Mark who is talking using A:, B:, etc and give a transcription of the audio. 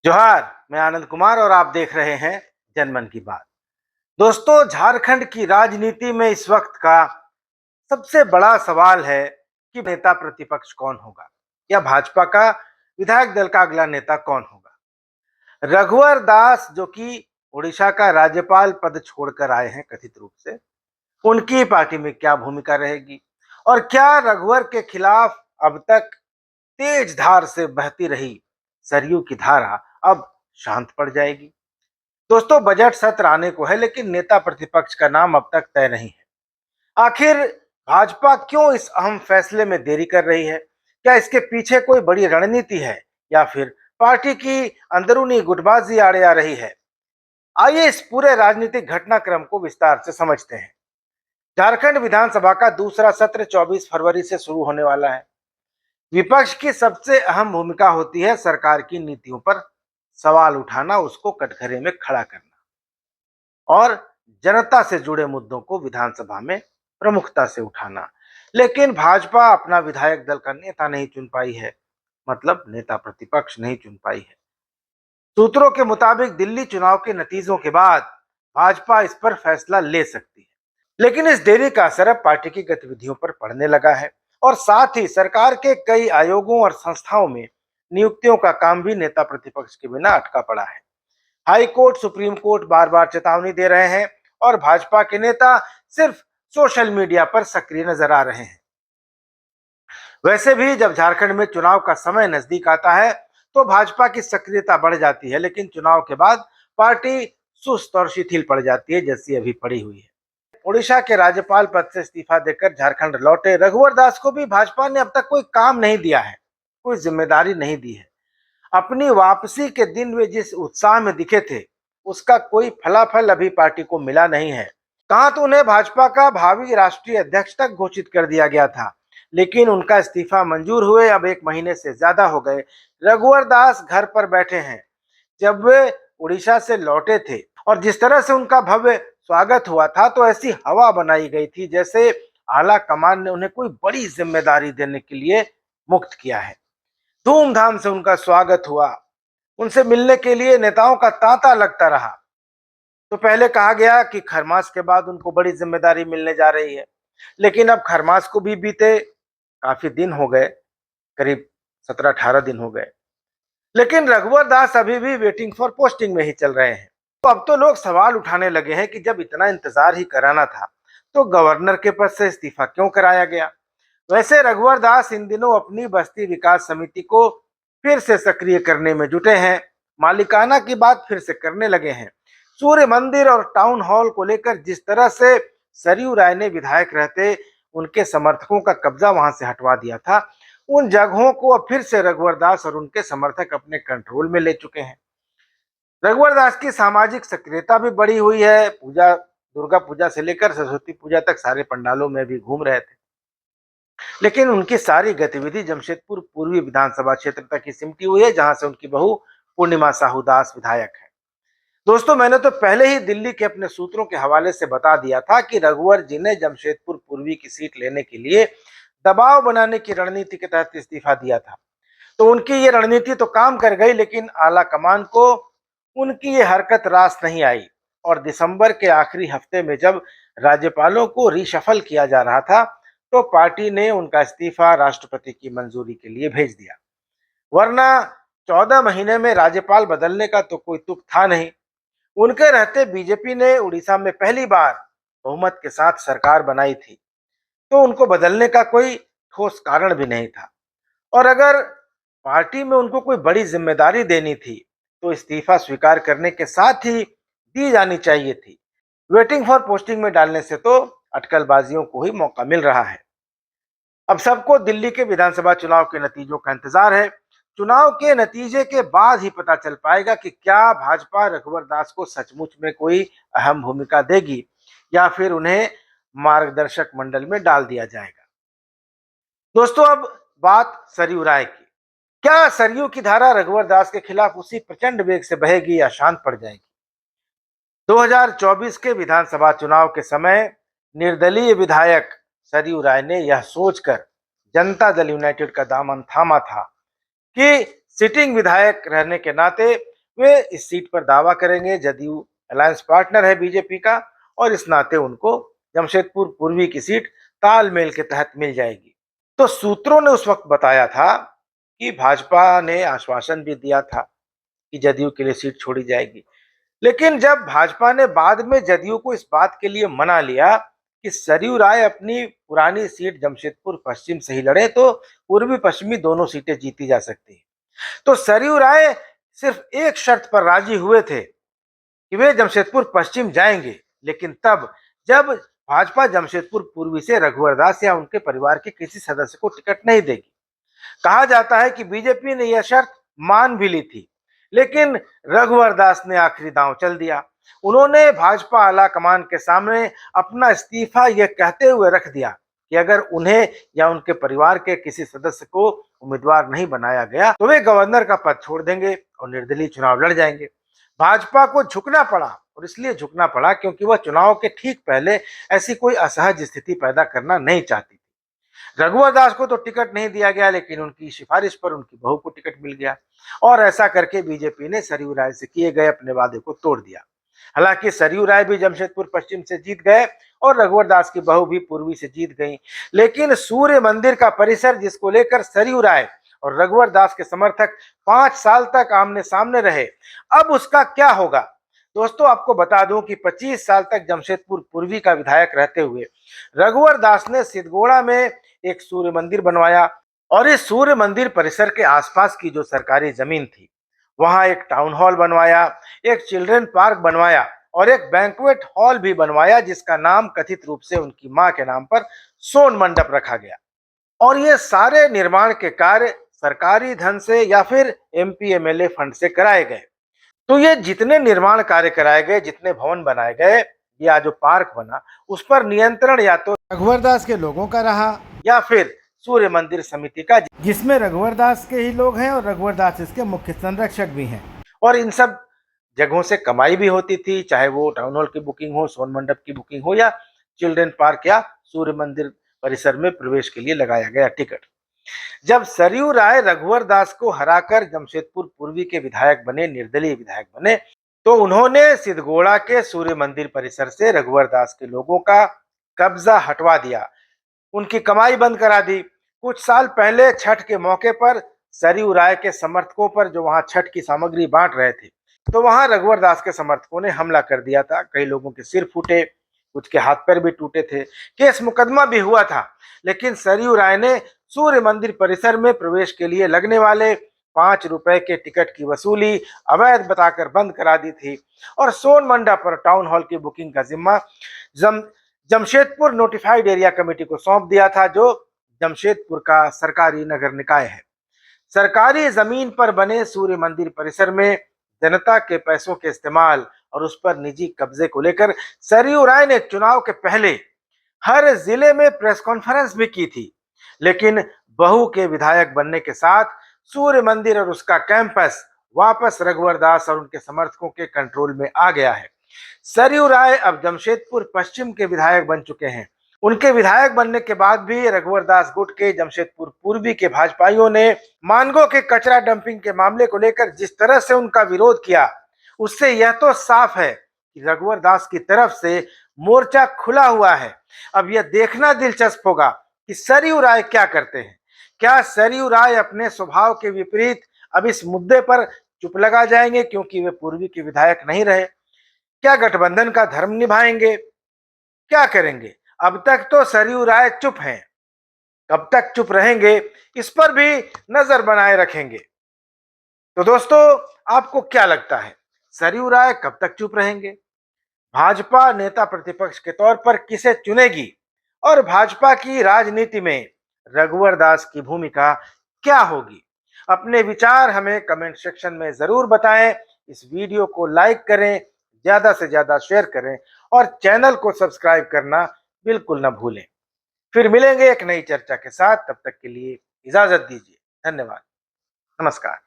A: जोहार। मैं आनंद कुमार और आप देख रहे हैं जनमन की बात। दोस्तों, झारखंड की राजनीति में इस वक्त का सबसे बड़ा सवाल है कि नेता प्रतिपक्ष कौन होगा या भाजपा का विधायक दल का अगला नेता कौन होगा। रघुवर दास जो कि उड़ीसा का राज्यपाल पद छोड़कर आए हैं कथित रूप से, उनकी पार्टी में क्या भूमिका रहेगी और क्या रघुवर के खिलाफ अब तक तेज धार से बहती रही सरयू की धारा अब शांत पड़ जाएगी। दोस्तों, बजट सत्र आने को है लेकिन नेता प्रतिपक्ष का नाम अब तक तय नहीं है। आखिर भाजपा क्यों इस अहम फैसले में देरी कर रही है? क्या इसके पीछे कोई बड़ी रणनीति है या फिर पार्टी की अंदरूनी गुटबाजी आड़े आ रही है? आइए इस पूरे राजनीतिक घटनाक्रम को विस्तार से समझते हैं। झारखंड विधानसभा का दूसरा सत्र 24 फरवरी से शुरू होने वाला है। विपक्ष की सबसे अहम भूमिका होती है सरकार की नीतियों पर सवाल उठाना, उसको कटघरे में खड़ा करना और जनता से जुड़े मुद्दों को विधानसभा में प्रमुखता से उठाना। लेकिन भाजपा अपना विधायक दल का नेता नहीं चुन पाई है, मतलब नेता प्रतिपक्ष नहीं चुन पाई है। सूत्रों के मुताबिक दिल्ली चुनाव के नतीजों के बाद भाजपा इस पर फैसला ले सकती है, लेकिन इस देरी का असर अब पार्टी की गतिविधियों पर पड़ने लगा है और साथ ही सरकार के कई आयोगों और संस्थाओं में नियुक्तियों का काम भी नेता प्रतिपक्ष के बिना अटका पड़ा है। High court, supreme court bar बार चेतावनी दे रहे हैं और भाजपा के नेता सिर्फ सोशल मीडिया पर सक्रिय नजर आ रहे हैं। वैसे भी जब झारखंड में चुनाव का समय नजदीक आता है तो भाजपा की सक्रियता बढ़ जाती है, लेकिन चुनाव के बाद पार्टी सुस्त और शिथिल पड़ जाती है, जैसी अभी पड़ी हुई है। ओडिशा के राज्यपाल पद से इस्तीफा देकर झारखंड लौटे रघुवर दास को भी भाजपा ने अब तक कोई काम नहीं दिया है, कोई जिम्मेदारी नहीं दी है। अपनी वापसी के दिन वे जिस उत्साह में दिखे थे, उसका कोई फलाफल अभी पार्टी को मिला नहीं है। कहा तो उन्हें भाजपा का भावी राष्ट्रीय अध्यक्ष तक घोषित कर दिया गया था, लेकिन उनका इस्तीफा मंजूर हुए अब 1 महीने से ज्यादा हो गए। रघुवर दास घर पर बैठे हैं। जब वे उड़ीसा से लौटे थे और जिस तरह से उनका भव्य स्वागत हुआ था, तो ऐसी हवा बनाई गई थी जैसे आला कमान ने उन्हें कोई बड़ी जिम्मेदारी देने के लिए मुक्त किया है। धूमधाम से उनका स्वागत हुआ, उनसे मिलने के लिए नेताओं का तांता लगता रहा। तो पहले कहा गया कि खरमास के बाद उनको बड़ी जिम्मेदारी मिलने जा रही है, लेकिन अब खरमास को भी बीते काफी दिन हो गए, करीब 17-18 दिन हो गए, लेकिन रघुवर दास अभी भी वेटिंग फॉर पोस्टिंग में ही चल रहे हैं। तो अब तो लोग सवाल उठाने लगे हैं कि जब इतना इंतजार ही कराना था तो गवर्नर के पद से इस्तीफा क्यों कराया गया। वैसे रघुवर दास इन दिनों अपनी बस्ती विकास समिति को फिर से सक्रिय करने में जुटे हैं, मालिकाना की बात फिर से करने लगे हैं। सूर्य मंदिर और टाउन हॉल को लेकर जिस तरह से सरयू राय ने विधायक रहते उनके समर्थकों का कब्जा वहां से हटवा दिया था, उन जगहों को अब फिर से रघुवर दास और उनके समर्थक अपने कंट्रोल में ले चुके हैं। रघुवर दास की सामाजिक सक्रियता भी बढ़ी हुई है। पूजा, दुर्गा पूजा से लेकर सरस्वती पूजा तक सारे पंडालों में भी घूम रहे थे, लेकिन उनकी सारी गतिविधि जमशेदपुर पूर्वी विधानसभा क्षेत्र तक ही सिमटी हुई है, जहां से उनकी बहू पूर्णिमा साहू दास विधायक है। दोस्तों, मैंने तो पहले ही दिल्ली के अपने सूत्रों के हवाले से बता दिया था कि रघुवर जी ने जमशेदपुर पूर्वी की सीट लेने के लिए दबाव बनाने की रणनीति के तहत इस्तीफा दिया था। तो उनकी ये रणनीति तो काम कर गई, लेकिन आला कमान को उनकी ये हरकत रास नहीं आई और दिसंबर के आखिरी हफ्ते में जब राज्यपालों को रिशफल किया जा रहा था, तो पार्टी ने उनका इस्तीफा राष्ट्रपति की मंजूरी के लिए भेज दिया। वरना 14 महीने में राज्यपाल बदलने का तो कोई तुक था नहीं। उनके रहते बीजेपी ने उड़ीसा में पहली बार बहुमत के साथ सरकार बनाई थी, तो उनको बदलने का कोई ठोस कारण भी नहीं था। और अगर पार्टी में उनको कोई बड़ी जिम्मेदारी देनी थी तो इस्तीफा स्वीकार करने के साथ ही दी जानी चाहिए थी। वेटिंग फॉर पोस्टिंग में डालने से तो अटकलबाजियों को ही मौका मिल रहा है। अब सबको दिल्ली के विधानसभा चुनाव के नतीजों का इंतजार है। चुनाव के नतीजे के बाद ही पता चल पाएगा कि क्या भाजपा रघुवर दास को सचमुच में कोई अहम भूमिका देगी या फिर उन्हें मार्गदर्शक मंडल में डाल दिया जाएगा। दोस्तों, अब बात सरयू राय की। क्या सरयू की धारा रघुवर दास के खिलाफ उसी प्रचंड वेग से बहेगी या शांत पड़ जाएगी? 2024 के विधानसभा चुनाव के समय निर्दलीय विधायक सरयू राय ने यह सोचकर जनता दल यूनाइटेड का दामन थामा था कि सिटिंग विधायक रहने के नाते वे इस सीट पर दावा करेंगे। जदयू अलायंस पार्टनर है बीजेपी का और इस नाते उनको जमशेदपुर पूर्वी की सीट तालमेल के तहत मिल जाएगी। तो सूत्रों ने उस वक्त बताया था कि भाजपा ने आश्वासन भी दिया था कि जदयू के लिए सीट छोड़ी जाएगी, लेकिन जब भाजपा ने बाद में जदयू को इस बात के लिए मना लिया कि सरयू राय अपनी पुरानी सीट जमशेदपुर पश्चिम से ही लड़े तो पूर्वी पश्चिमी दोनों सीटें जीती जा सकती है, तो सरयू राय सिर्फ एक शर्त पर राजी हुए थे कि वे जमशेदपुर पश्चिम जाएंगे, लेकिन तब जब भाजपा जमशेदपुर पूर्वी से रघुवर दास या उनके परिवार के किसी सदस्य को टिकट नहीं देगी। कहा जाता है कि बीजेपी ने यह शर्त मान भी ली थी, लेकिन रघुवर दास ने आखिरी दांव चल दिया। उन्होंने भाजपा आला कमान के सामने अपना इस्तीफा यह कहते हुए रख दिया कि अगर उन्हें या उनके परिवार के किसी सदस्य को उम्मीदवार नहीं बनाया गया तो वे गवर्नर का पद छोड़ देंगे और निर्दलीय चुनाव लड़ जाएंगे। भाजपा को झुकना पड़ा, और इसलिए झुकना पड़ा क्योंकि वह चुनाव के ठीक पहले ऐसी कोई असहज स्थिति पैदा करना नहीं चाहती। रघुवर दास को तो टिकट नहीं दिया गया, लेकिन उनकी सिफारिश पर उनकी बहू को टिकट मिल गया और ऐसा करके बीजेपी ने सरयू राय से किए गए अपने वादे को तोड़ दिया। हालांकि सरयू राय भी जमशेदपुर पश्चिम से जीत गए और रघुवर दास की बहू भी पूर्वी से जीत गई, लेकिन सूर्य मंदिर का परिसर जिसको लेकर सरयू राय और रघुवर दास के समर्थक 5 साल तक आमने सामने रहे, अब उसका क्या होगा। दोस्तों, आपको बता दूं कि 25 साल तक जमशेदपुर पूर्वी का विधायक रहते हुए रघुवर दास ने सिद्धगोड़ा में एक सूर्य मंदिर बनवाया और इस सूर्य मंदिर परिसर के आसपास की जो सरकारी जमीन थी वहां एक टाउन हॉल बनवाया, एक चिल्ड्रन पार्क बनवाया और एक बैंक्वेट हॉल भी बनवाया जिसका नाम कथित रूप से उनकी मां के नाम पर सोन मंडप रखा गया। और ये सारे निर्माण के कार्य सरकारी धन से या फिर एमपी एमएलए फंड से कराए गए। तो ये जितने निर्माण कार्य कराए गए, जितने भवन बनाए गए, या जो पार्क बना, उस पर नियंत्रण या तो रघुवर दास के लोगों का रहा या फिर सूर्य मंदिर समिति का, जिसमें रघुवर दास के ही लोग हैं और रघुवर दास इसके मुख्य संरक्षक भी हैं। और इन सब जगहों से कमाई भी होती थी, चाहे वो टाउन हॉल की बुकिंग हो, सोन मंडप की बुकिंग हो, या चिल्ड्रन पार्क या सूर्य मंदिर परिसर में प्रवेश के लिए लगाया गया टिकट। जब सरयू राय रघुवर दास को हराकर जमशेदपुर पूर्वी के विधायक बने, निर्दलीय विधायक बने, तो उन्होंने सिद्धगोड़ा के सूर्य मंदिर परिसर से रघुवर दास के लोगों का कब्जा हटवा दिया, उनकी कमाई बंद करा दी। कुछ साल पहले छठ के मौके पर सरयू राय के समर्थकों पर जो वहां छठ की सामग्री बांट रहे थे, तो वहां रघुवर दास के समर्थकों ने हमला कर दिया था। कई लोगों के सिर फूटे, कुछ के हाथ पैर भी टूटे थे, केस मुकदमा भी हुआ था, लेकिन सरयू राय ने सूर्य मंदिर परिसर में प्रवेश के लिए लगने वाले 5 रुपए के टिकट की वसूली अवैध बताकर बंद करा दी थी और सोन मंडप पर टाउन हॉल की बुकिंग का जिम्मा जमशेदपुर नोटिफाइड एरिया कमेटी को सौंप दिया था, जो जमशेदपुर का सरकारी नगर निकाय है। सरकारी जमीन पर बने सूर्य मंदिर परिसर में जनता के पैसों के इस्तेमाल और उस पर निजी कब्जे को लेकर सरयू राय ने चुनाव के पहले हर जिले में प्रेस कॉन्फ्रेंस भी की थी, लेकिन बहू के विधायक बनने के साथ सूर्य मंदिर और उसका कैंपस वापस रघुवर दास और उनके समर्थकों के कंट्रोल में आ गया है। सरयू राय अब जमशेदपुर पश्चिम के विधायक बन चुके हैं। उनके विधायक बनने के बाद भी रघुवर दास गुट के जमशेदपुर पूर्वी के भाजपाइयों ने मानगो के कचरा डंपिंग के मामले को लेकर जिस तरह से उनका विरोध किया, उससे यह तो साफ है कि रघुवर दास की तरफ से मोर्चा खुला हुआ है। अब यह देखना दिलचस्प होगा कि सरयू राय क्या करते हैं। क्या सरयू राय अपने स्वभाव के विपरीत अब इस मुद्दे पर चुप लगा जाएंगे क्योंकि वे पूर्वी के विधायक नहीं रहे? क्या गठबंधन का धर्म निभाएंगे? क्या करेंगे? अब तक तो सरयू राय चुप हैं, कब तक चुप रहेंगे इस पर भी नजर बनाए रखेंगे। तो दोस्तों, आपको क्या लगता है, सरयू राय कब तक चुप रहेंगे? भाजपा नेता प्रतिपक्ष के तौर पर किसे चुनेगी और भाजपा की राजनीति में रघुवर दास की भूमिका क्या होगी? अपने विचार हमें कमेंट सेक्शन में जरूर बताएं। इस वीडियो को लाइक करें, ज्यादा से ज्यादा शेयर करें और चैनल को सब्सक्राइब करना बिल्कुल न भूलें। फिर मिलेंगे एक नई चर्चा के साथ, तब तक के लिए इजाजत दीजिए। धन्यवाद। नमस्कार।